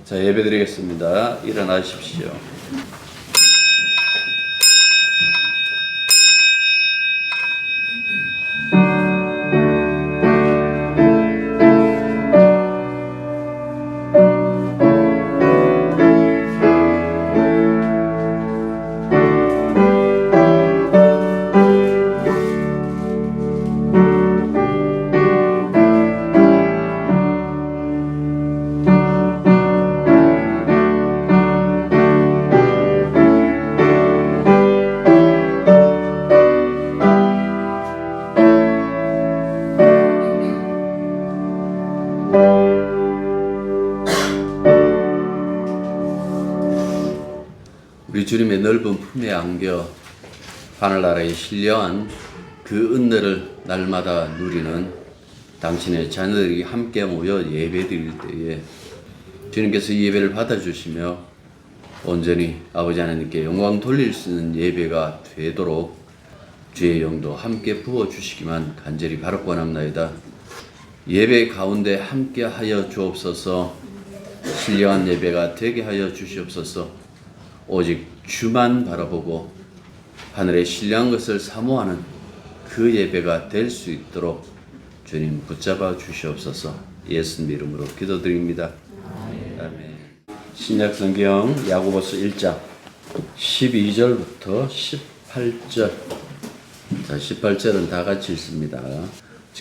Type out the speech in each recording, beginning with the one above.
자, 예배드리겠습니다. 일어나십시오. 우리 주님의 넓은 품에 안겨 하늘나라의 신령한 그 은혜를 날마다 누리는 당신의 자녀들이 함께 모여 예배드릴 때에 주님께서 이 예배를 받아주시며 온전히 아버지 하나님께 영광 돌릴 수 있는 예배가 되도록 주의 영도 함께 부어주시기만 간절히 바라고나옵나이다. 예배 가운데 함께 하여 주옵소서. 신령한 예배가 되게 하여 주시옵소서. 오직 주만 바라보고 하늘의 신령한 것을 사모하는 그 예배가 될 수 있도록 주님 붙잡아 주시옵소서. 예수님 이름으로 기도드립니다. 아멘. 신약 성경 야고보서 1장 12절부터 18절. 자, 18절은 다 같이 읽습니다.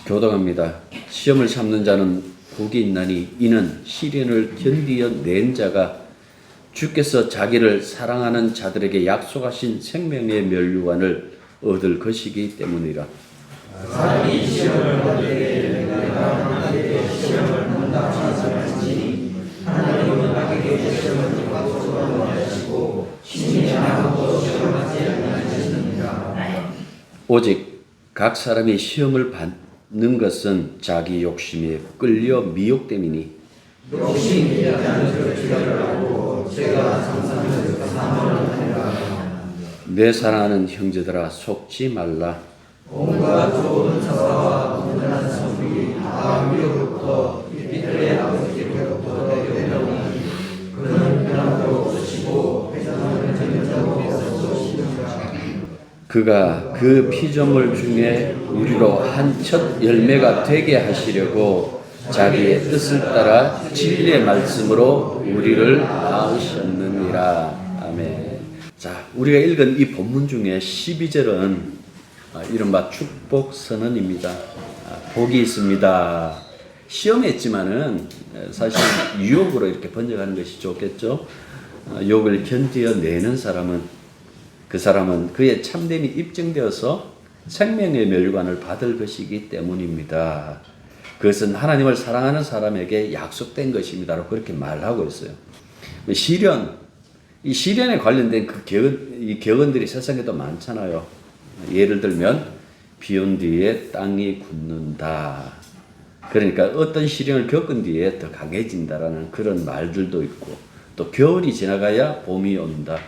교독합니다. 시험을 참는 자는 복이 있나니 이는 시련을 견디어 낸 자가 주께서 자기를 사랑하는 자들에게 약속하신 생명의 면류관을 얻을 것이기 때문이라. 사람이 시험을 받게 내가 시험을 받는다 하지 하나님은 나에게 시험을 받고 하시고 신이 아무도 시험을 받지 않으셨느니라. 오직 각 사람이 시험을 받는 것은 자기 욕심에 끌려 미혹됨이니 욕심이 않은 주를 알고 제가 상상해서 사모를 하리라. 내 사랑하는 형제들아 속지 말라. 온갖 좋은 사사와 온전한 성품이 다 위로부터 빛들의 아버지로부터 내려오니 그는 변함도 없으시고 회장을 전적으로 없으시니라. 그가 그 피조물 중에 우리로 한 첫 열매가 되게 하시려고 자기의 뜻을 따라 진리의 말씀으로 우리를 낳으셨느니라. 아멘. 자, 우리가 읽은 이 본문 중에 12절은 이른바 축복 선언입니다. 복이 있습니다. 시험했지만은 사실 유혹으로 이렇게 번역하는 것이 좋겠죠. 유혹을 견디어내는 사람은 그 사람은 그의 참됨이 입증되어서 생명의 멸관을 받을 것이기 때문입니다. 그것은 하나님을 사랑하는 사람에게 약속된 것입니다. 라고 그렇게 말하고 있어요. 이 시련에 관련된 이 격언들이 세상에도 많잖아요. 예를 들면, 비 온 뒤에 땅이 굳는다. 그러니까 어떤 시련을 겪은 뒤에 더 강해진다라는 그런 말들도 있고, 또 겨울이 지나가야 봄이 온다.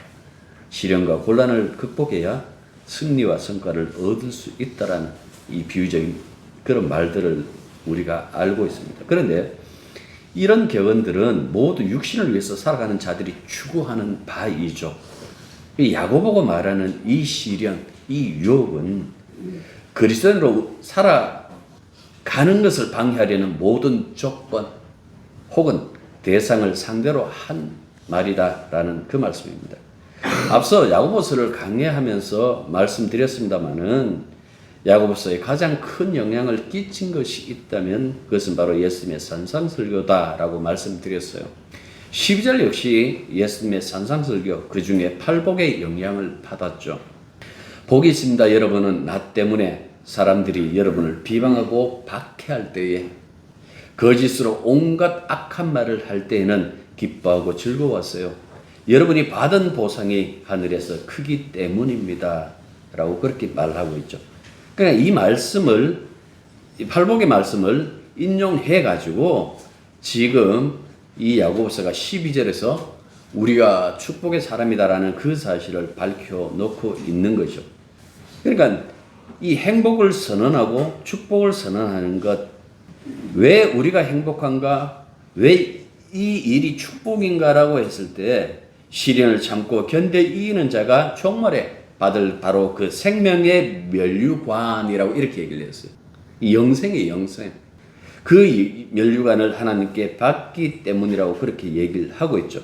시련과 곤란을 극복해야 승리와 성과를 얻을 수 있다라는 이 비유적인 그런 말들을 우리가 알고 있습니다. 그런데 이런 격언들은 모두 육신을 위해서 살아가는 자들이 추구하는 바이죠. 이 야고보가 말하는 이 시련, 이 유혹은 그리스도인으로 살아가는 것을 방해하려는 모든 조건 혹은 대상을 상대로 한 말이다라는 그 말씀입니다. 앞서 야고보서를 강의하면서 말씀드렸습니다마는 야고보서에 가장 큰 영향을 끼친 것이 있다면 그것은 바로 예수님의 산상설교다라고 말씀드렸어요. 12절 역시 예수님의 산상설교, 그 중에 팔복의 영향을 받았죠. 복이 있습니다. 여러분은 나 때문에 사람들이 여러분을 비방하고 박해할 때에 거짓으로 온갖 악한 말을 할 때에는 기뻐하고 즐거웠어요. 여러분이 받은 보상이 하늘에서 크기 때문입니다. 라고 그렇게 말하고 있죠. 그러니까 이 말씀을, 이 팔복의 말씀을 인용해가지고 지금 이 야고보서가 12절에서 우리가 축복의 사람이다라는 그 사실을 밝혀놓고 있는 거죠. 그러니까 이 행복을 선언하고 축복을 선언하는 것, 왜 우리가 행복한가? 왜 이 일이 축복인가라고 했을 때 시련을 참고 견뎌 이기는 자가 종말에 받을 바로 그 생명의 면류관이라고 이렇게 얘기를 했어요. 영생이에요, 영생. 그 면류관을 하나님께 받기 때문이라고 그렇게 얘기를 하고 있죠.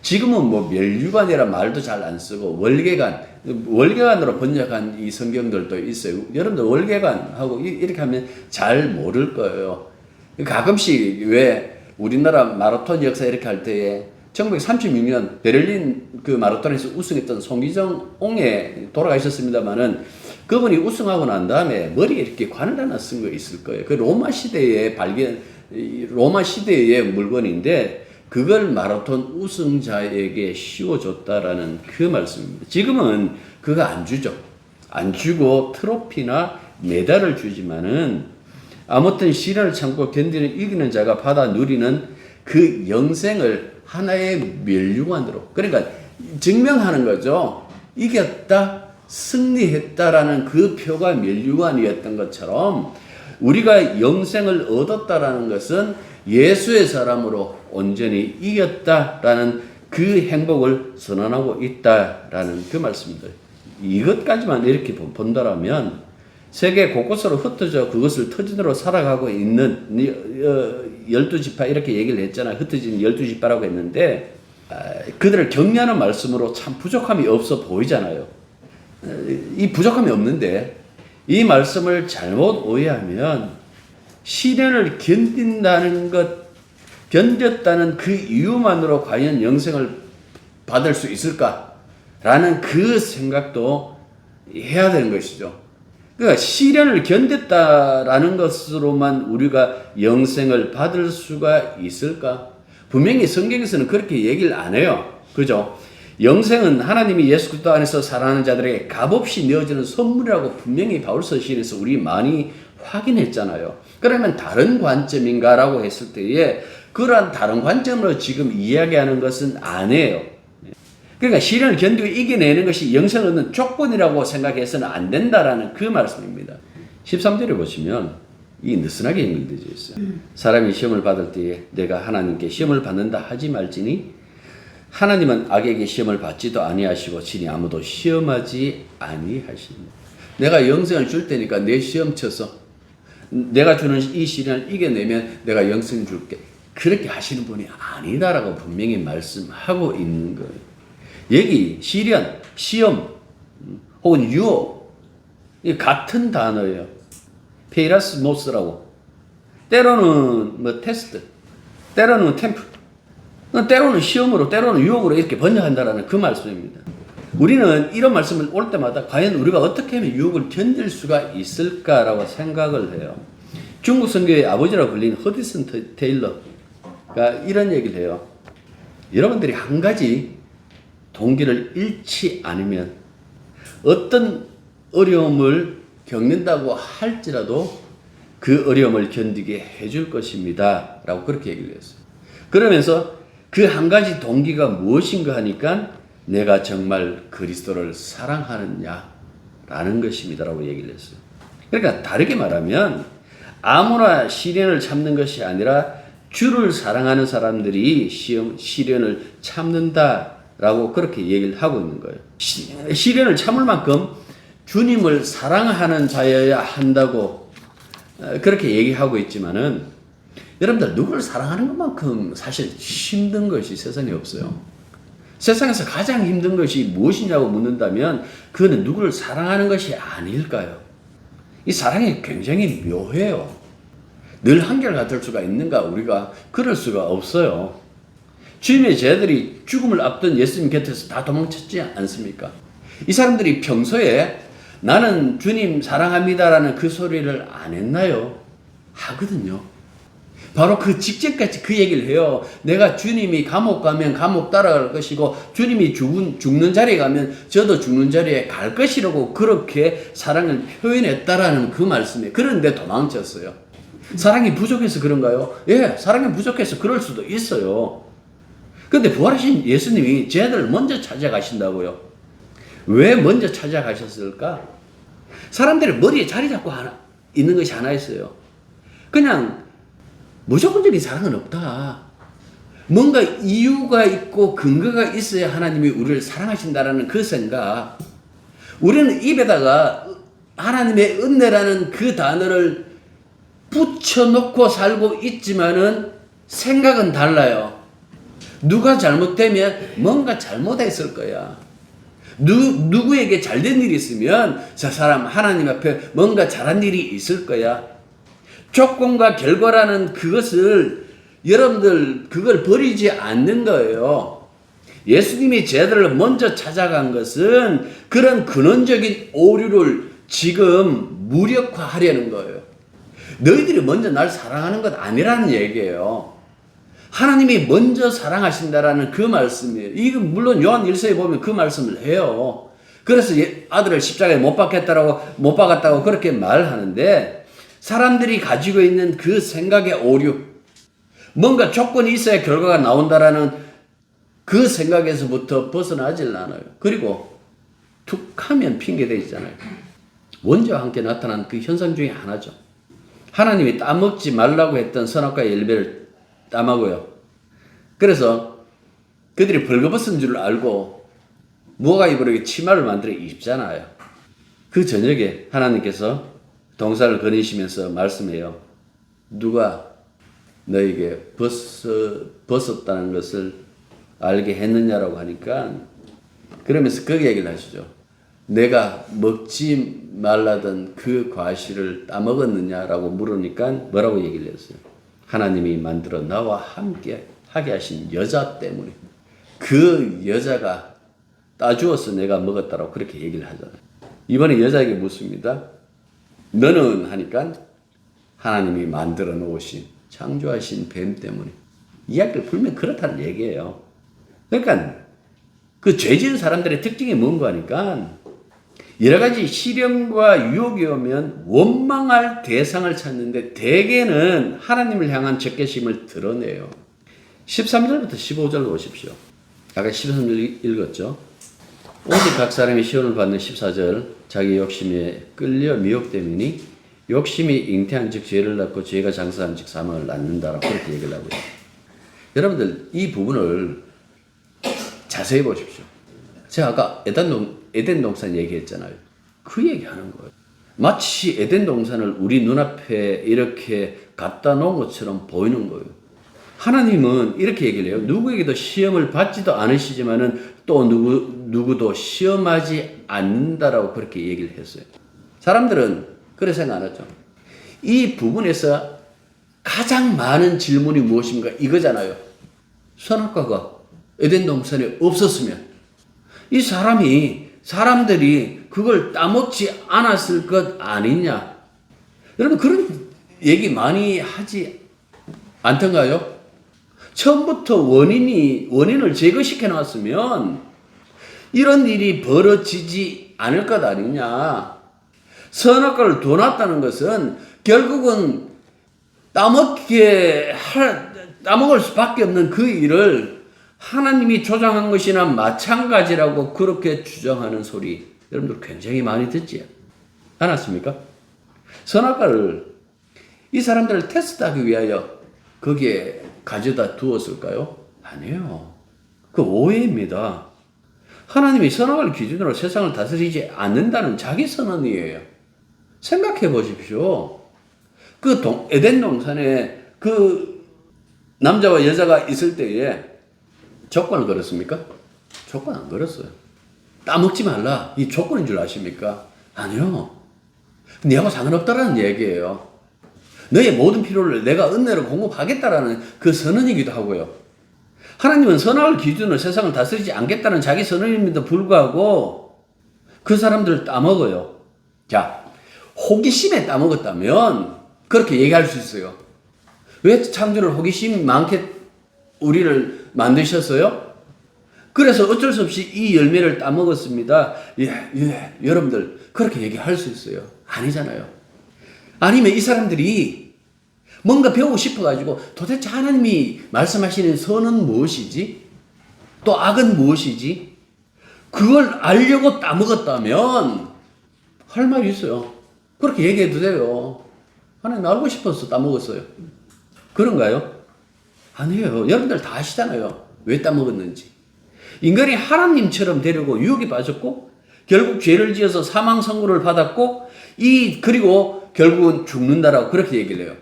지금은 뭐 면류관이라 말도 잘 안 쓰고 월계관으로 번역한 이 성경들도 있어요. 여러분들 월계관하고 이렇게 하면 잘 모를 거예요. 가끔씩 왜 우리나라 마라톤 역사 이렇게 할 때에 1936년 베를린 그 마라톤에서 우승했던 송기정 옹에 돌아가셨습니다만은 그분이 우승하고 난 다음에 머리에 이렇게 관을 하나 쓴 거 있을 거예요. 그 로마 시대의 물건인데 그걸 마라톤 우승자에게 씌워줬다라는 그 말씀입니다. 지금은 그거 안 주죠. 안 주고 트로피나 메달을 주지만은 아무튼 시련을 참고 견디는 이기는 자가 받아 누리는 그 영생을 하나의 면류관으로, 그러니까 증명하는 거죠. 이겼다, 승리했다라는 그 표가 면류관이었던 것처럼 우리가 영생을 얻었다라는 것은 예수의 사람으로 온전히 이겼다라는 그 행복을 선언하고 있다라는 그 말씀입니다. 이것까지만 이렇게 본다라면 세계 곳곳으로 흩어져 그것을 터전으로 살아가고 있는 12지파 이렇게 얘기를 했잖아요. 흩어진 12지파라고 했는데 그들을 격려하는 말씀으로 참 부족함이 없어 보이잖아요. 이 부족함이 없는데 이 말씀을 잘못 오해하면 시련을 견뎠다는 그 이유만으로 과연 영생을 받을 수 있을까라는 그 생각도 해야 되는 것이죠. 그러니까 시련을 견뎠다라는 것으로만 우리가 영생을 받을 수가 있을까? 분명히 성경에서는 그렇게 얘기를 안 해요. 그죠? 영생은 하나님이 예수 그리스도 안에서 살아가는 자들에게 값없이 내어지는 선물이라고 분명히 바울서 시인에서 우리 많이 확인했잖아요. 그러면 다른 관점인가라고 했을 때에 그러한 다른 관점으로 지금 이야기하는 것은 아니에요. 그러니까 시련을 견디고 이겨내는 것이 영생을 얻는 조건이라고 생각해서는 안 된다라는 그 말씀입니다. 13절에 보시면 이 느슨하게 연결되어 있어요. 사람이 시험을 받을 때에 내가 하나님께 시험을 받는다 하지 말지니 하나님은 악에게 시험을 받지도 아니하시고 친히 아무도 시험하지 아니하십니다. 내가 영생을 줄 테니까 내 시험 쳐서 내가 주는 이 시련을 이겨내면 내가 영생 줄게. 그렇게 하시는 분이 아니다라고 분명히 말씀하고 있는 거예요. 여기 시련, 시험 혹은 유혹 이 같은 단어예요. 페이라스모스라고. 때로는 뭐 테스트, 때로는 템프, 때로는 시험으로, 때로는 유혹으로 이렇게 번역한다라는 그 말씀입니다. 우리는 이런 말씀을 올 때마다 과연 우리가 어떻게 하면 유혹을 견딜 수가 있을까라고 생각을 해요. 중국 선교의 아버지라고 불린 허디슨 테일러가 이런 얘기를 해요. 여러분들이 한 가지 동기를 잃지 않으면 어떤 어려움을 겪는다고 할지라도 그 어려움을 견디게 해줄 것입니다. 라고 그렇게 얘기를 했어요. 그러면서 그 한 가지 동기가 무엇인가 하니까 내가 정말 그리스도를 사랑하느냐 라는 것입니다. 라고 얘기를 했어요. 그러니까 다르게 말하면 아무나 시련을 참는 것이 아니라 주를 사랑하는 사람들이 시련을 참는다 라고 그렇게 얘기를 하고 있는 거예요. 시련을 참을 만큼 주님을 사랑하는 자여야 한다고 그렇게 얘기하고 있지만은 여러분들 누구를 사랑하는 것만큼 사실 힘든 것이 세상에 없어요. 세상에서 가장 힘든 것이 무엇이냐고 묻는다면 그거는 누구를 사랑하는 것이 아닐까요? 이 사랑이 굉장히 묘해요. 늘 한결같을 수가 있는가? 우리가 그럴 수가 없어요. 주님의 제자들이 죽음을 앞둔 예수님 곁에서 다 도망쳤지 않습니까? 이 사람들이 평소에 나는 주님 사랑합니다라는 그 소리를 안 했나요? 하거든요. 바로 그 직전까지 그 얘기를 해요. 내가 주님이 감옥 가면 감옥 따라갈 것이고 주님이 죽는 자리에 가면 저도 죽는 자리에 갈 것이라고 그렇게 사랑을 표현했다라는 그 말씀에 그런데 도망쳤어요. 사랑이 부족해서 그런가요? 예, 사랑이 부족해서 그럴 수도 있어요. 근데 부활하신 예수님이 쟤들 먼저 찾아가신다고요. 왜 먼저 찾아가셨을까? 사람들이 머리에 자리 잡고 있는 것이 하나 있어요. 그냥 무조건적인 사랑은 없다. 뭔가 이유가 있고 근거가 있어야 하나님이 우리를 사랑하신다라는 그 생각. 우리는 입에다가 하나님의 은혜라는 그 단어를 붙여놓고 살고 있지만은 생각은 달라요. 누가 잘못되면 뭔가 잘못했을 거야. 누구에게 잘된 일이 있으면 저 사람 하나님 앞에 뭔가 잘한 일이 있을 거야. 조건과 결과라는 그것을 여러분들 그걸 버리지 않는 거예요. 예수님이 제자들을 먼저 찾아간 것은 그런 근원적인 오류를 지금 무력화하려는 거예요. 너희들이 먼저 날 사랑하는 것 아니라는 얘기예요. 하나님이 먼저 사랑하신다라는 그 말씀이에요. 이건 물론 요한 1서에 보면 그 말씀을 해요. 그래서 아들을 십자가에 못 박았다고 그렇게 말하는데, 사람들이 가지고 있는 그 생각의 오류, 뭔가 조건이 있어야 결과가 나온다라는 그 생각에서부터 벗어나질 않아요. 그리고 툭 하면 핑계대잖아요. 원죄와 함께 나타난 그 현상 중에 하나죠. 하나님이 따먹지 말라고 했던 선악과의 열매를 따먹어요. 그래서 그들이 벌거벗은 줄 알고 무화과 잎으로 치마를 만들어 입잖아요. 그 저녁에 하나님께서 동산을 거니시면서 말씀해요. 누가 너에게 벗었다는 것을 알게 했느냐라고 하니까, 그러면서 그 얘기를 하시죠. 내가 먹지 말라던 그 과실을 따먹었느냐라고 물으니까 뭐라고 얘기를 했어요. 하나님이 만들어 나와 함께 하게 하신 여자 때문에, 그 여자가 따주어서 내가 먹었다라고 그렇게 얘기를 하잖아요. 이번에 여자에게 묻습니다. 너는 하니까 하나님이 만들어 놓으신 창조하신 뱀 때문에. 이야기를 풀면 그렇다는 얘기예요. 그러니까 그 죄 지은 사람들의 특징이 뭔가 하니까 여러 가지 시련과 유혹이 오면 원망할 대상을 찾는데 대개는 하나님을 향한 적개심을 드러내요. 13절부터 15절 보십시오. 아까 13절 읽었죠. 오직 각 사람이 시험을 받는 14절. 자기 욕심에 끌려 미혹되느니 욕심이 잉태한 즉 죄를 낳고 죄가 장사한 즉 사망을 낳는다라고 그렇게 얘기를 하고요. 여러분들 이 부분을 자세히 보십시오. 제가 아까 에덴 동산 얘기했잖아요. 그 얘기하는 거예요. 마치 에덴 동산을 우리 눈앞에 이렇게 갖다 놓은 것처럼 보이는 거예요. 하나님은 이렇게 얘기를 해요. 누구에게도 시험을 받지도 않으시지만은 또 누구도 시험하지 않는다라고 그렇게 얘기를 했어요. 사람들은 그렇게 생각 안 하죠. 이 부분에서 가장 많은 질문이 무엇인가 이거잖아요. 선악과가 에덴 동산에 없었으면 이 사람들이 그걸 따먹지 않았을 것 아니냐. 여러분 그런 얘기 많이 하지 않던가요? 처음부터 원인을 제거시켜 놨으면 이런 일이 벌어지지 않을 것 아니냐. 선악과를 둬놨다는 것은 결국은 따먹을 수밖에 없는 그 일을 하나님이 조장한 것이나 마찬가지라고 그렇게 주장하는 소리 여러분들 굉장히 많이 듣지 않았습니까? 선악과를 이 사람들을 테스트하기 위하여 거기에 가져다 두었을까요? 아니에요. 그 오해입니다. 하나님이 선악과를 기준으로 세상을 다스리지 않는다는 자기 선언이에요. 생각해 보십시오. 에덴 동산에 그 남자와 여자가 있을 때에 조건을 걸었습니까? 조건 안 걸었어요. 따먹지 말라. 이 조건인 줄 아십니까? 아니요. 내하고 상관없다라는 얘기예요. 너의 모든 필요를 내가 은혜로 공급하겠다라는 그 선언이기도 하고요. 하나님은 선악을 기준으로 세상을 다스리지 않겠다는 자기 선언임에도 불구하고 그 사람들을 따먹어요. 자, 호기심에 따먹었다면 그렇게 얘기할 수 있어요. 왜 창조를 호기심 많게 우리를 만드셨어요? 그래서 어쩔 수 없이 이 열매를 따먹었습니다. 여러분들 그렇게 얘기할 수 있어요. 아니잖아요. 아니면 이 사람들이 뭔가 배우고 싶어가지고 도대체 하나님이 말씀하시는 선은 무엇이지? 또 악은 무엇이지? 그걸 알려고 따먹었다면 할 말이 있어요. 그렇게 얘기해도 돼요. 하나님 알고 싶어서 따먹었어요. 그런가요? 아니에요. 여러분들 다 아시잖아요. 왜 따먹었는지. 인간이 하나님처럼 되려고 유혹에 빠졌고 결국 죄를 지어서 사망 선고를 받았고 그리고 결국은 죽는다라고 그렇게 얘기를 해요.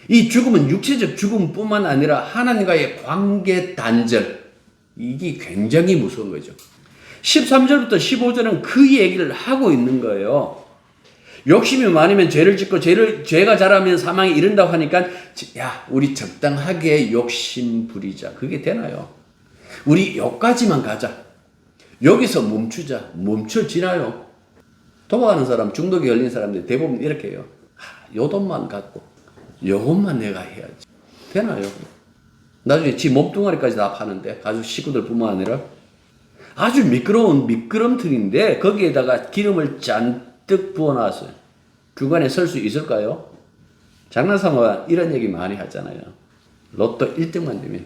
이 죽음은 육체적 죽음뿐만 아니라 하나님과의 관계 단절. 이게 굉장히 무서운 거죠. 13절부터 15절은 그 얘기를 하고 있는 거예요. 욕심이 많으면 죄를 짓고 죄가 자라면 사망에 이른다고 하니까 야 우리 적당하게 욕심 부리자. 그게 되나요? 우리 여기까지만 가자. 여기서 멈추자. 멈춰지나요? 도박하는 사람, 중독에 걸린 사람들 대부분 이렇게 해요. 요 돈만 갖고 요것만 내가 해야지. 되나요? 나중에 지 몸뚱아리까지 다 파는데 가족 식구들 뿐만 아니라 아주 미끄러운 미끄럼틀인데 거기에다가 기름을 잔뜩 부어놨어요. 중간에 설 수 있을까요? 장난삼아 이런 얘기 많이 하잖아요. 로또 1등만 되면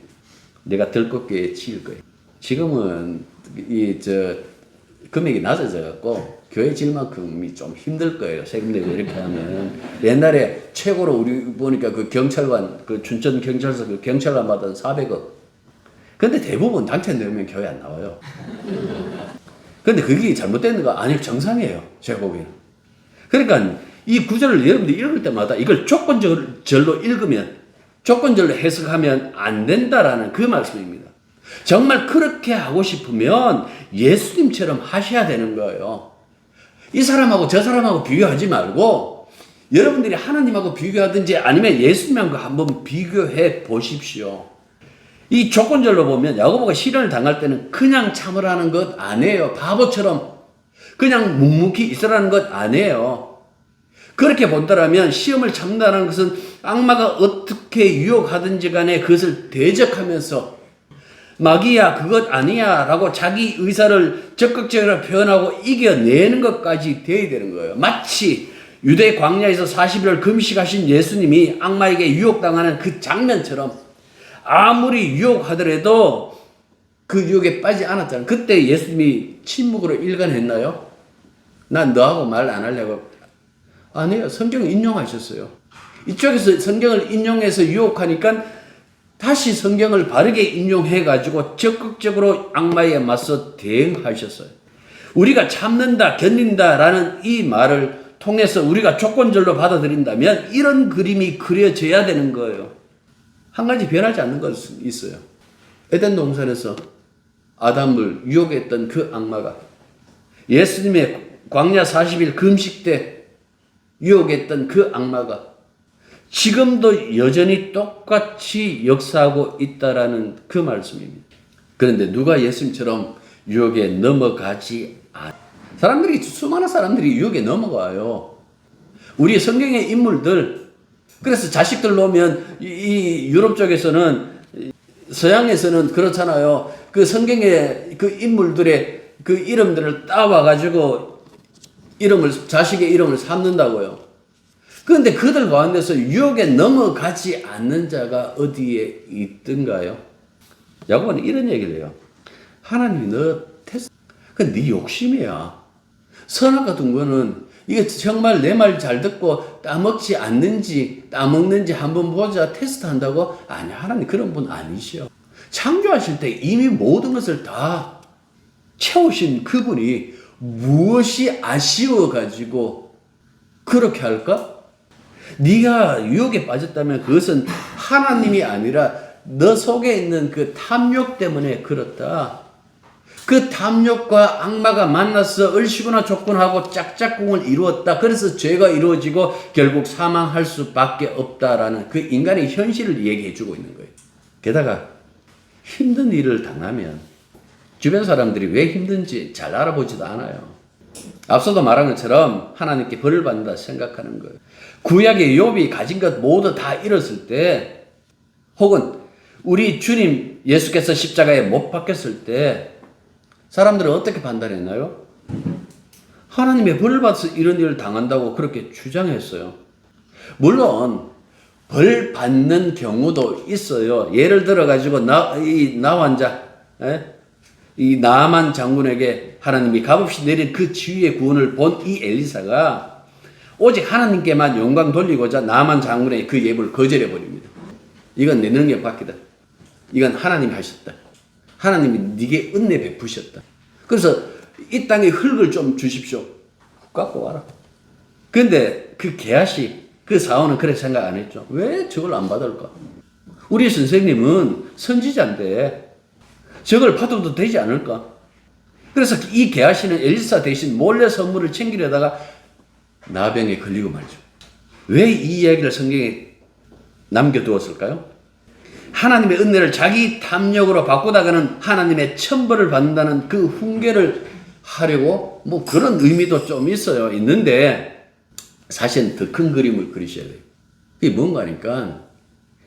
내가 들꽃교회에 지을 거예요. 지금은 금액이 낮아져갖고 교회 질 만큼이 좀 힘들 거예요. 세금 내고 이렇게 하면. 옛날에 최고로 우리 보니까 그 경찰관, 그 춘천 경찰서 그 경찰관 받은 400억. 근데 대부분 당첨 내면 교회 안 나와요. 근데 그게 잘못된 거 아니고 정상이에요. 제가 보기에는. 그러니까 이 구절을 여러분들이 읽을 때마다 이걸 조건절로 읽으면, 조건절로 해석하면 안 된다라는 그 말씀입니다. 정말 그렇게 하고 싶으면 예수님처럼 하셔야 되는 거예요. 이 사람하고 저 사람하고 비교하지 말고 여러분들이 하나님하고 비교하든지 아니면 예수님하고 한번 비교해 보십시오. 이 조건절로 보면 야고보가 시련을 당할 때는 그냥 참으라는 것 아니에요. 바보처럼 그냥 묵묵히 있으라는 것 아니에요. 그렇게 본다라면 시험을 참는다는 것은 악마가 어떻게 유혹하든지 간에 그것을 대적하면서 마귀야 그것 아니야 라고 자기 의사를 적극적으로 표현하고 이겨내는 것까지 돼야 되는 거예요. 마치 유대 광야에서 40일 금식하신 예수님이 악마에게 유혹당하는 그 장면처럼 아무리 유혹하더라도 그 유혹에 빠지지 않았잖아요. 그때 예수님이 침묵으로 일관했나요? 난 너하고 말 안 하려고. 아니에요. 성경을 인용하셨어요. 이쪽에서 성경을 인용해서 유혹하니까 다시 성경을 바르게 인용해가지고 적극적으로 악마에 맞서 대응하셨어요. 우리가 참는다, 견딘다라는 이 말을 통해서 우리가 조건절로 받아들인다면 이런 그림이 그려져야 되는 거예요. 한 가지 변하지 않는 것이 있어요. 에덴 동산에서 아담을 유혹했던 그 악마가 예수님의 광야 40일 금식 때 유혹했던 그 악마가 지금도 여전히 똑같이 역사하고 있다라는 그 말씀입니다. 그런데 누가 예수님처럼 유혹에 넘어가지 않아. 수많은 사람들이 유혹에 넘어가요. 우리 성경의 인물들, 그래서 자식들 놓으면 이 유럽 쪽에서는, 서양에서는 그렇잖아요. 그 성경의 그 인물들의 그 이름들을 따와가지고 자식의 이름을 삼는다고요. 그런데 그들 가운데서 유혹에 넘어가지 않는 자가 어디에 있던가요? 야고보는 이런 얘기를 해요. 하나님이 너 테스트, 그건 네 욕심이야. 선악 같은 거는 이게 정말 내 말 잘 듣고 따먹지 않는지 따먹는지 한번 보자 테스트 한다고? 아니, 하나님 그런 분 아니시요. 창조하실 때 이미 모든 것을 다 채우신 그분이 무엇이 아쉬워가지고 그렇게 할까? 네가 유혹에 빠졌다면 그것은 하나님이 아니라 너 속에 있는 그 탐욕 때문에 그렇다. 그 탐욕과 악마가 만나서 얼씨구나 조건하고 짝짝꿍을 이루었다. 그래서 죄가 이루어지고 결국 사망할 수밖에 없다라는 그 인간의 현실을 얘기해 주고 있는 거예요. 게다가 힘든 일을 당하면 주변 사람들이 왜 힘든지 잘 알아보지도 않아요. 앞서도 말한 것처럼 하나님께 벌을 받는다 생각하는 거예요. 구약의 욥이 가진 것 모두 다 잃었을 때, 혹은 우리 주님 예수께서 십자가에 못 박혔을 때 사람들은 어떻게 판단했나요? 하나님의 벌을 받아서 이런 일을 당한다고 그렇게 주장했어요. 물론 벌 받는 경우도 있어요. 예를 들어가지고 이 나환자, 이 나아만 장군에게 하나님이 값없이 내린 그 지위의 구원을 본 이 엘리사가 오직 하나님께만 영광 돌리고자 나아만 장군의 그 예불을 거절해 버립니다. 이건 내 능력 밖이다. 이건 하나님이 하셨다. 하나님이 네게 은혜 베푸셨다. 그래서 이 땅에 흙을 좀 주십시오. 갖고 와라. 근데 그 게하시, 그 사원은 그렇게 생각 안 했죠. 왜 저걸 안 받을까? 우리 선생님은 선지자인데 저걸 받아도 되지 않을까? 그래서 이 게하시는 엘리사 대신 몰래 선물을 챙기려다가 나병에 걸리고 말죠. 왜 이 이야기를 성경에 남겨두었을까요? 하나님의 은혜를 자기 탐욕으로 바꾸다가는 하나님의 천벌을 받는다는 그 훈계를 하려고 뭐 그런 의미도 좀 있어요. 있는데 사실은 더 큰 그림을 그리셔야 돼요. 그게 뭔가 하니까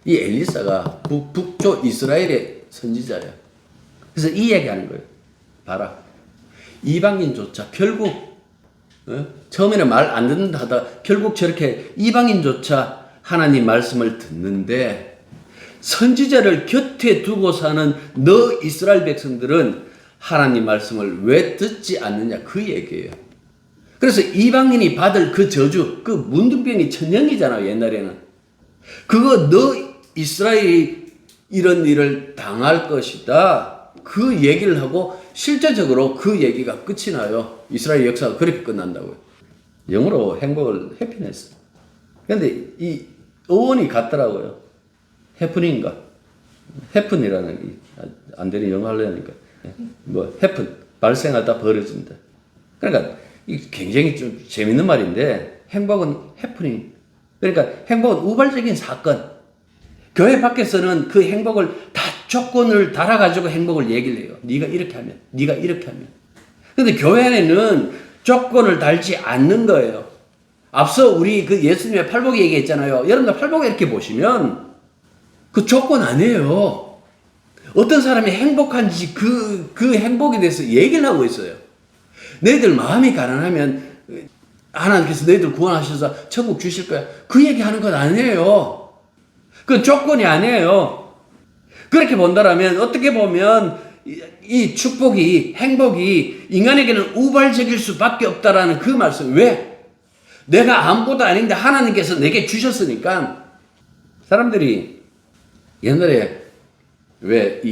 이 엘리사가 북쪽 이스라엘의 선지자예요. 그래서 이 얘기하는 거예요. 봐라. 이방인조차 결국 처음에는 말 안 듣는다 하다 결국 저렇게 이방인조차 하나님 말씀을 듣는데 선지자를 곁에 두고 사는 너 이스라엘 백성들은 하나님 말씀을 왜 듣지 않느냐 그 얘기예요. 그래서 이방인이 받을 그 저주, 그 문둥병이 천년이잖아요. 옛날에는. 그거 너 이스라엘이 이런 일을 당할 것이다. 그 얘기를 하고 실제적으로 그 얘기가 끝이 나요. 이스라엘 역사가 그렇게 끝난다고요. 영어로 행복을 해피네스. 그런데 이 어원이 같더라고요. 해프닝인가? 해픈이라는 안 되는 영어 하려니까 뭐 해픈 발생하다 벌어진다. 그러니까 이 굉장히 좀 재밌는 말인데 행복은 해프닝. 그러니까 행복은 우발적인 사건. 교회 밖에서는 그 행복을 다 조건을 달아가지고 행복을 얘기를 해요. 네가 이렇게 하면, 네가 이렇게 하면. 근데 교회 안에는 조건을 달지 않는 거예요. 앞서 우리 그 예수님의 팔복 얘기했잖아요. 여러분들 팔복에 이렇게 보시면 그 조건 아니에요. 어떤 사람이 행복한지 그 행복에 대해서 얘기를 하고 있어요. 너희들 마음이 가난하면 하나님께서 너희들 구원하셔서 천국 주실 거야. 그 얘기하는 건 아니에요. 그 조건이 아니에요. 그렇게 본다라면 어떻게 보면 이 축복이 행복이 인간에게는 우발적일 수밖에 없다라는 그 말씀. 왜? 내가 아무것도 아닌데 하나님께서 내게 주셨으니까. 사람들이 옛날에 왜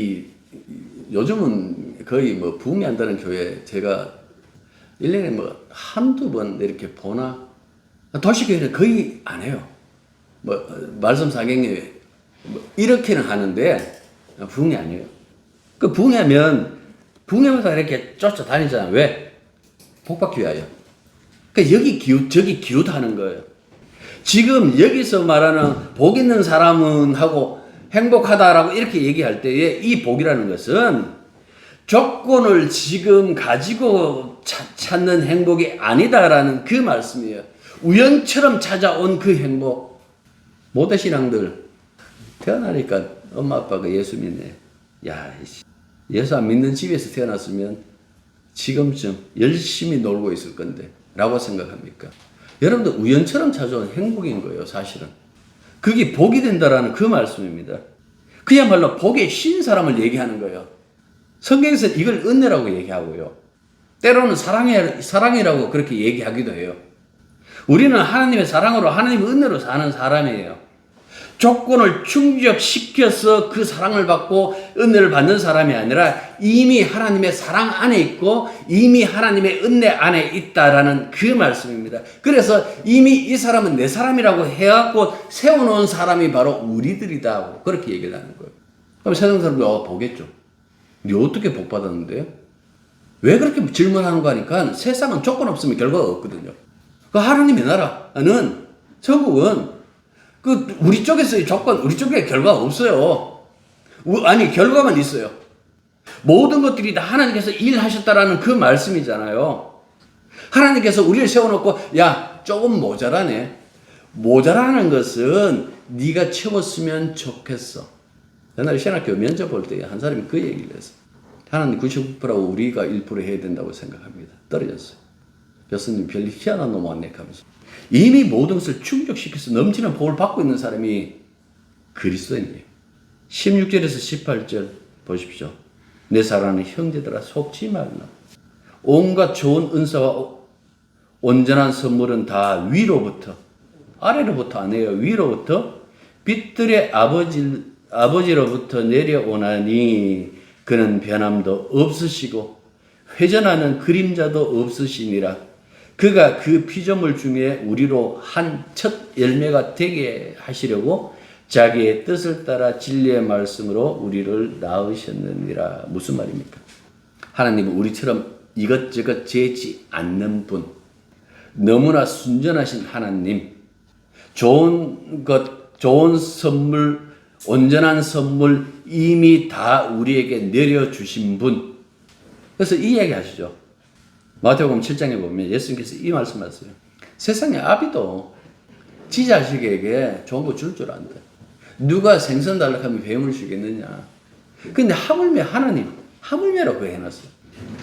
요즘은 거의 뭐 부흥이 안 되는 교회 제가 1년에 뭐 한두 번 이렇게 보나? 도시교회는 거의 안 해요. 뭐 말씀 사경에 뭐 이렇게는 하는데 부흥이 아니에요. 그 부흥하면 부흥회마다 이렇게 쫓아다니잖아요. 왜? 복받기 위하여. 그러니까 여기 기웃 저기 기웃하는 거예요. 지금 여기서 말하는 복 있는 사람은 하고 행복하다라고 이렇게 얘기할 때에 이 복이라는 것은 조건을 지금 가지고 찾는 행복이 아니다라는 그 말씀이에요. 우연처럼 찾아온 그 행복. 모태신앙들 태어나니까 엄마 아빠가 예수 믿네. 야, 예수 안 믿는 집에서 태어났으면 지금쯤 열심히 놀고 있을 건데 라고 생각합니까? 여러분들 우연처럼 찾아온 행복인 거예요. 사실은. 그게 복이 된다라는 그 말씀입니다. 그야말로 복의 신 사람을 얘기하는 거예요. 성경에서 이걸 은혜라고 얘기하고요. 때로는 사랑이라고 그렇게 얘기하기도 해요. 우리는 하나님의 사랑으로 하나님의 은혜로 사는 사람이에요. 조건을 충족시켜서 그 사랑을 받고 은혜를 받는 사람이 아니라 이미 하나님의 사랑 안에 있고 이미 하나님의 은혜 안에 있다라는 그 말씀입니다. 그래서 이미 이 사람은 내 사람이라고 해갖고 세워놓은 사람이 바로 우리들이다. 그렇게 얘기를 하는 거예요. 그럼 세상 사람들이 보겠죠. 네 어떻게 복 받았는데? 왜 그렇게 질문하는 거 하니까 세상은 조건 없으면 결과가 없거든요. 그 하나님의 나라는 천국은 그 우리 쪽에서의 조건, 우리 쪽에 결과가 없어요. 아니 결과만 있어요. 모든 것들이 다 하나님께서 일하셨다라는 그 말씀이잖아요. 하나님께서 우리를 세워놓고 야 조금 모자라네. 모자라는 것은 네가 채웠으면 좋겠어. 옛날에 신학교 면접 볼 때 한 사람이 그 얘기를 했어요. 하나님 99%고 우리가 1% 해야 된다고 생각합니다. 떨어졌어요. 교수님 별 희한한 놈 왔네 하면서. 이미 모든 것을 충족시켜서 넘치는 복을 받고 있는 사람이 그리스도인이에요. 16절에서 18절 보십시오. 내 사랑하는 형제들아 속지 말라. 온갖 좋은 은사와 온전한 선물은 다 위로부터 아래로부터 아니에요. 위로부터 빛들의 아버지로부터 내려오나니 그는 변함도 없으시고 회전하는 그림자도 없으시니라. 그가 그 피조물 중에 우리로 한 첫 열매가 되게 하시려고 자기의 뜻을 따라 진리의 말씀으로 우리를 낳으셨느니라. 무슨 말입니까? 하나님은 우리처럼 이것저것 재지 않는 분, 너무나 순전하신 하나님, 좋은 것, 좋은 선물, 온전한 선물 이미 다 우리에게 내려주신 분. 그래서 이 이야기 하시죠. 마태복음 7장에 보면 예수님께서 이 말씀하세요. 세상에 아비도 지 자식에게 좋은 거 줄 줄 안다. 누가 생선 달라고 하면 뱀을 주겠느냐. 근데 하물며 하나님, 하물며라고 해놨어요.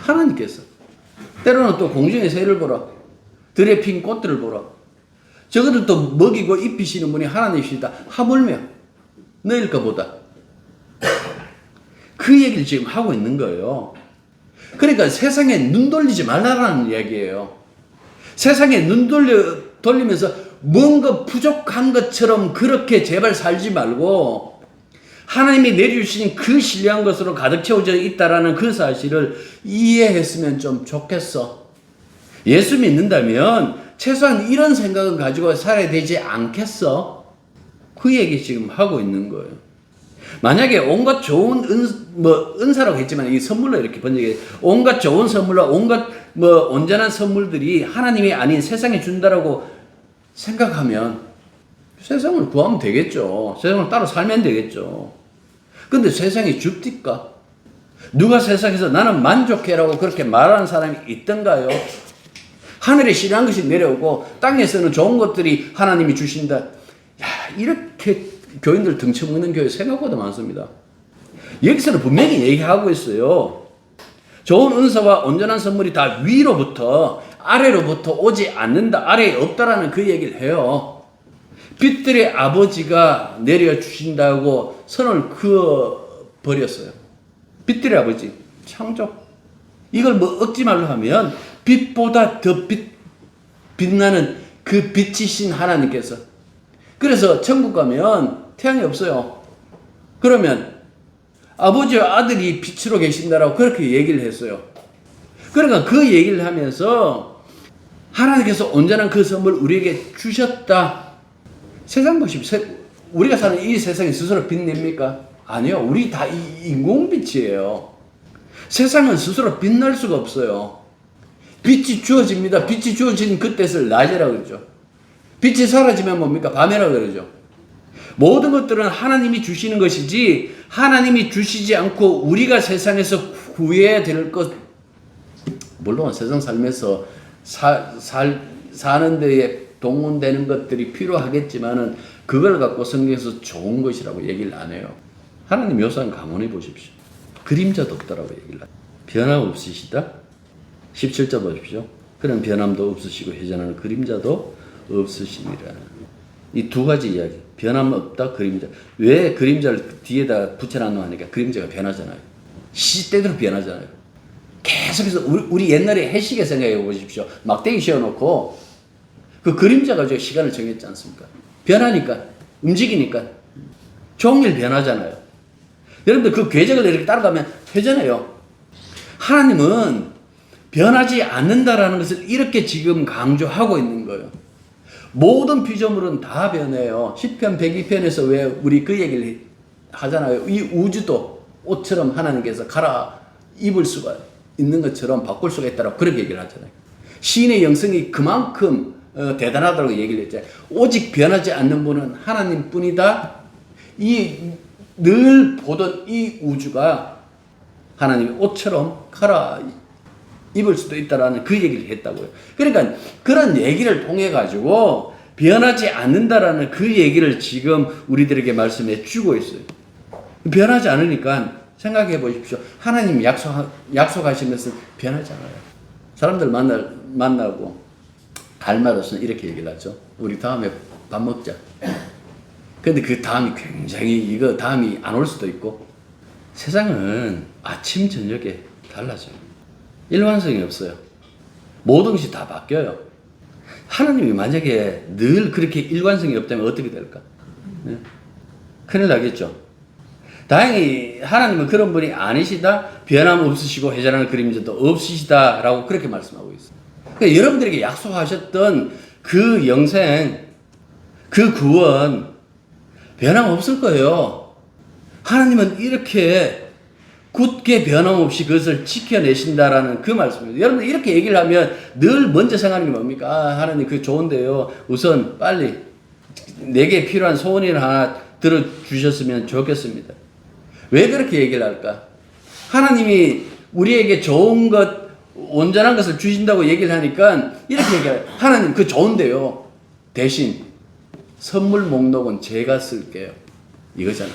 하나님께서. 때로는 또 공중의 새를 보라. 들에 핀 꽃들을 보라. 저것을 또 먹이고 입히시는 분이 하나님이시다. 하물며 너일까 보다. 그 얘기를 지금 하고 있는 거예요. 그러니까 세상에 눈 돌리지 말라라는 이야기예요. 세상에 눈 돌리면서 뭔가 부족한 것처럼 그렇게 제발 살지 말고 하나님이 내려주신 그 신령한 것으로 가득 채워져 있다라는 그 사실을 이해했으면 좀 좋겠어. 예수 믿는다면 최소한 이런 생각은 가지고 살아야 되지 않겠어? 그 얘기 지금 하고 있는 거예요. 만약에 온갖 좋은 은사라고 했지만 이 선물로 이렇게 번역해 온갖 좋은 선물과 온갖 온전한 선물들이 하나님이 아닌 세상에 준다라고 생각하면 세상을 구하면 되겠죠. 세상을 따로 살면 되겠죠. 근데 세상이 줍디까? 누가 세상에서 나는 만족해라고 그렇게 말하는 사람이 있던가요? 하늘에 신한 것이 내려오고 땅에서는 좋은 것들이 하나님이 주신다. 야, 이렇게 교인들 등쳐먹는 교회 생각보다 많습니다. 여기서는 분명히 얘기하고 있어요. 좋은 은사와 온전한 선물이 다 위로부터 아래로부터 오지 않는다. 아래에 없다라는 그 얘기를 해요. 빛들의 아버지가 내려주신다고 선을 그어버렸어요. 빛들의 아버지, 창조. 이걸 뭐 억지 말로 하면 빛보다 더 빛나는 그 빛이신 하나님께서. 그래서 천국 가면 태양이 없어요. 그러면 아버지와 아들이 빛으로 계신다라고 그렇게 얘기를 했어요. 그러니까 그 얘기를 하면서 하나님께서 온전한 그 선물 우리에게 주셨다. 세상 보십시오. 우리가 사는 이 세상이 스스로 빛냅니까? 아니요. 우리 다 인공빛이에요. 세상은 스스로 빛날 수가 없어요. 빛이 주어집니다. 빛이 주어진 그때를 낮이라고 그러죠. 빛이 사라지면 뭡니까? 밤이라고 그러죠. 모든 것들은 하나님이 주시는 것이지 하나님이 주시지 않고 우리가 세상에서 구해야 될 것, 물론 세상 살면서 사는 데에 동원되는 것들이 필요하겠지만은 그걸 갖고 성경에서 좋은 것이라고 얘기를 안 해요. 하나님 묘사한 가문해 보십시오. 그림자도 없다라고 얘기를 해요. 변함 없으시다? 17절 보십시오. 그런 변함도 없으시고 회전하는 그림자도 없으시니라. 이 두 가지 이야기. 변함 없다, 그림자. 왜 그림자를 뒤에다 붙여놨노 하니까 그림자가 변하잖아요. 시대대로 변하잖아요. 계속해서 우리 옛날에 해시계 생각해 보십시오. 막대기 씌워놓고 그 그림자가 저 시간을 정했지 않습니까? 변하니까, 움직이니까 종일 변하잖아요. 여러분들 그 궤적을 이렇게 따라가면 회전해요. 하나님은 변하지 않는다라는 것을 이렇게 지금 강조하고 있는 거예요. 모든 피조물은 다 변해요. 시편 102편에서 왜 우리 그 얘기를 하잖아요. 이 우주도 옷처럼 하나님께서 갈아 입을 수가 있는 것처럼 바꿀 수가 있다고 그렇게 얘기를 하잖아요. 시인의 영성이 그만큼 대단하다고 얘기를 했잖아요. 오직 변하지 않는 분은 하나님뿐이다. 늘 보던 이 우주가 하나님의 옷처럼 갈아 입을 수도 있다라는 그 얘기를 했다고요. 그러니까 그런 얘기를 통해 가지고 변하지 않는다라는 그 얘기를 지금 우리들에게 말씀해 주고 있어요. 변하지 않으니까 생각해 보십시오. 하나님 약속하신 것은 변하지 않아요. 사람들 만나고 할 말로서는 이렇게 얘기를 하죠. 우리 다음에 밥 먹자. 근데 그 다음이 굉장히 다음이 안 올 수도 있고. 세상은 아침 저녁에 달라져요. 일관성이 없어요. 모든 것이 다 바뀌어요. 하나님이 만약에 늘 그렇게 일관성이 없다면 어떻게 될까? 네? 큰일 나겠죠. 다행히 하나님은 그런 분이 아니시다. 변함 없으시고 회전하는 그림자도 없으시다라고 그렇게 말씀하고 있어요. 그러니까 여러분들에게 약속하셨던 그 영생, 그 구원 변함 없을 거예요. 하나님은 이렇게 굳게 변함없이 그것을 지켜내신다라는 그 말씀입니다. 여러분 이렇게 얘기를 하면 늘 먼저 생각하는 게 뭡니까? 아, 하나님 그거 좋은데요. 우선 빨리 내게 필요한 소원이나 하나 들어주셨으면 좋겠습니다. 왜 그렇게 얘기를 할까? 하나님이 우리에게 좋은 것, 온전한 것을 주신다고 얘기를 하니까 이렇게 얘기해요. 하나님 그거 좋은데요. 대신 선물 목록은 제가 쓸게요. 이거잖아.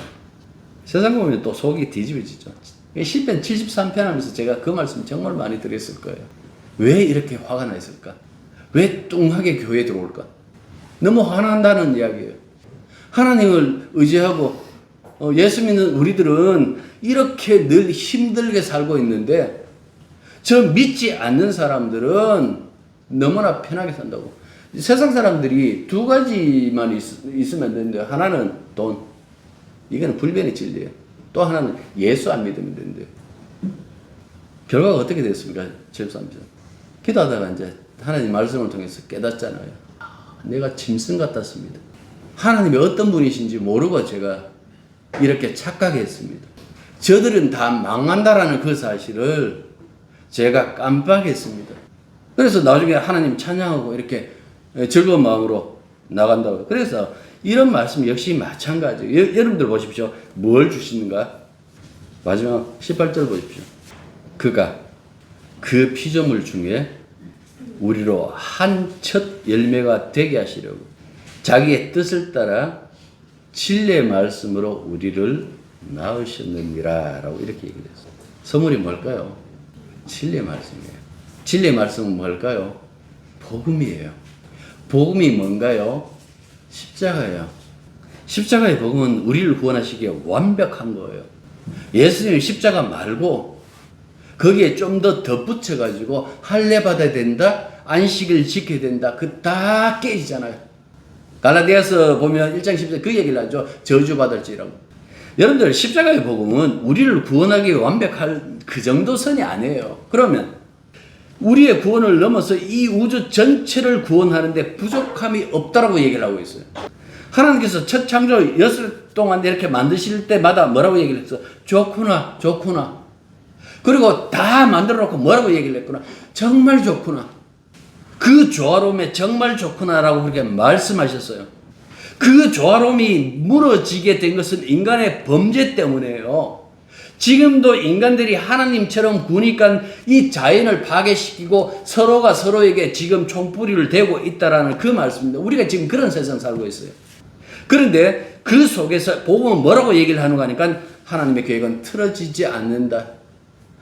세상 보면 또 속이 뒤집어지죠. 시편 73편 하면서 제가 그 말씀 정말 많이 드렸을 거예요. 왜 이렇게 화가 나 있을까? 왜 뚱하게 교회에 들어올까? 너무 화난다는 이야기예요. 하나님을 의지하고 예수 믿는 우리들은 이렇게 늘 힘들게 살고 있는데 저 믿지 않는 사람들은 너무나 편하게 산다고. 세상 사람들이 두 가지만 있으면 되는데 하나는 돈. 이거는 불변의 진리예요. 또 하나는 예수 안 믿으면 되는데요. 결과가 어떻게 됐습니까? 73편. 기도하다가 이제 하나님 말씀을 통해서 깨닫잖아요. 내가 짐승 같았습니다. 하나님이 어떤 분이신지 모르고 제가 이렇게 착각했습니다. 저들은 다 망한다라는 그 사실을 제가 깜빡했습니다. 그래서 나중에 하나님 찬양하고 이렇게 즐거운 마음으로 나간다고요. 그래서 이런 말씀 역시 마찬가지예요. 여러분들 보십시오. 뭘 주시는가? 마지막 18절 보십시오. 그가 그 피조물 중에 우리로 한 첫 열매가 되게 하시려고 자기의 뜻을 따라 진리의 말씀으로 우리를 낳으셨느니라 라고 이렇게 얘기를 했어요. 선물이 뭘까요? 진리의 말씀이에요. 진리의 말씀은 뭘까요? 복음이에요. 복음이 뭔가요? 십자가예요. 십자가의 복음은 우리를 구원하시기에 완벽한 거예요. 예수님 십자가 말고 거기에 좀 더 덧붙여가지고 할례 받아야 된다, 안식일 지켜야 된다, 그 다 깨지잖아요. 갈라디아서 보면 1장 10절 그 얘기를 하죠. 저주받을지라고. 여러분들 십자가의 복음은 우리를 구원하기 위해 완벽할 그 정도 선이 아니에요. 그러면 우리의 구원을 넘어서 이 우주 전체를 구원하는데 부족함이 없다라고 얘기를 하고 있어요. 하나님께서 첫 창조 엿을 동안 이렇게 만드실 때마다 뭐라고 얘기를 했어? 좋구나, 좋구나. 그리고 다 만들어 놓고 뭐라고 얘기를 했구나? 정말 좋구나. 그 조화로움에 정말 좋구나라고 그렇게 말씀하셨어요. 그 조화로움이 무너지게 된 것은 인간의 범죄 때문에요. 지금도 인간들이 하나님처럼 구니까 이 자연을 파괴시키고 서로가 서로에게 지금 총뿌리를 대고 있다라는 그 말씀입니다. 우리가 지금 그런 세상 살고 있어요. 그런데 그 속에서 복음은 뭐라고 얘기를 하는가 하니까 하나님의 계획은 틀어지지 않는다.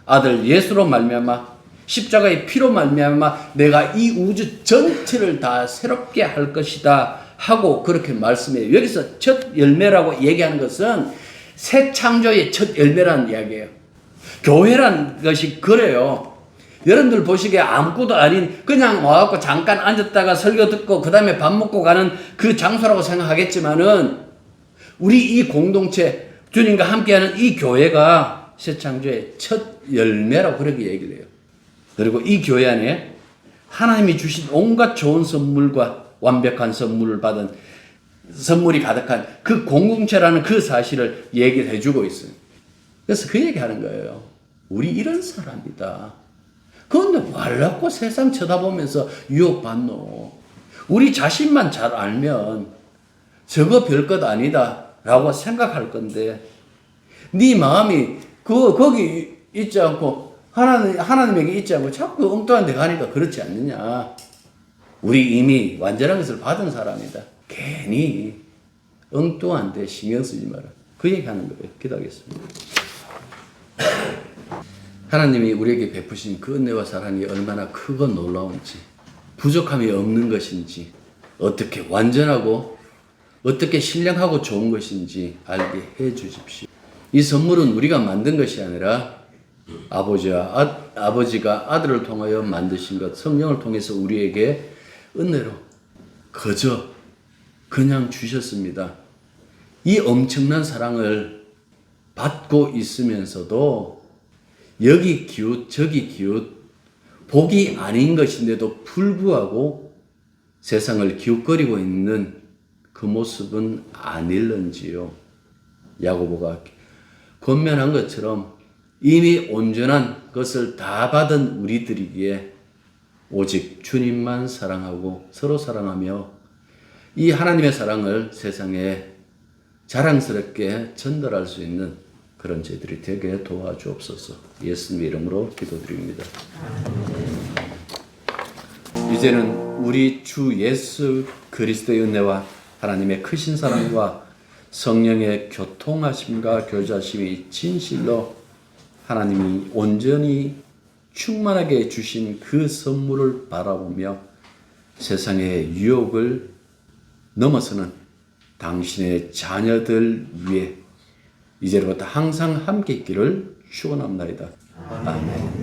아들 예수로 말미암아 십자가의 피로 말미암아 내가 이 우주 전체를 다 새롭게 할 것이다 하고 그렇게 말씀해요. 여기서 첫 열매라고 얘기하는 것은 새 창조의 첫 열매라는 이야기예요. 교회란 것이 그래요. 여러분들 보시기에 아무것도 아닌 그냥 와갖고 잠깐 앉았다가 설교 듣고 그 다음에 밥 먹고 가는 그 장소라고 생각하겠지만은 우리 이 공동체 주님과 함께하는 이 교회가 새 창조의 첫 열매라고 그렇게 얘기를 해요. 그리고 이 교회 안에 하나님이 주신 온갖 좋은 선물과 완벽한 선물을 받은 선물이 가득한 그 공동체라는 그 사실을 얘기를 해주고 있어요. 그래서 그 얘기하는 거예요. 우리 이런 사람이다. 그런데 말라고 세상 쳐다보면서 유혹받노. 우리 자신만 잘 알면 저거 별것 아니다 라고 생각할 건데 네 마음이 거기 있지 않고 하나님에게 있지 않고 자꾸 엉뚱한 데 가니까 그렇지 않느냐. 우리 이미 완전한 것을 받은 사람이다. 괜히 엉뚱한 데 신경 쓰지 마라. 그 얘기하는 거예요. 기도하겠습니다. 하나님이 우리에게 베푸신 그 은혜와 사랑이 얼마나 크고 놀라운지, 부족함이 없는 것인지, 어떻게 완전하고 어떻게 신령하고 좋은 것인지 알게 해 주십시오. 이 선물은 우리가 만든 것이 아니라 아버지가 아들을 통하여 만드신 것, 성령을 통해서 우리에게 은혜로 그냥 주셨습니다. 이 엄청난 사랑을 받고 있으면서도 여기 기웃 저기 기웃 복이 아닌 것인데도 불구하고 세상을 기웃거리고 있는 그 모습은 아닐런지요. 야고보가 권면한 것처럼 이미 온전한 것을 다 받은 우리들이기에 오직 주님만 사랑하고 서로 사랑하며 이 하나님의 사랑을 세상에 자랑스럽게 전달할 수 있는 그런 저희들이 되게 도와주옵소서. 예수님의 이름으로 기도드립니다. 이제는 우리 주 예수 그리스도의 은혜와 하나님의 크신 사랑과 성령의 교통하심과 교제하심이 진실로 하나님이 온전히 충만하게 주신 그 선물을 바라보며 세상의 유혹을 넘어서는 당신의 자녀들 위해 이제부터 항상 함께 있기를 축원합니다. 아멘.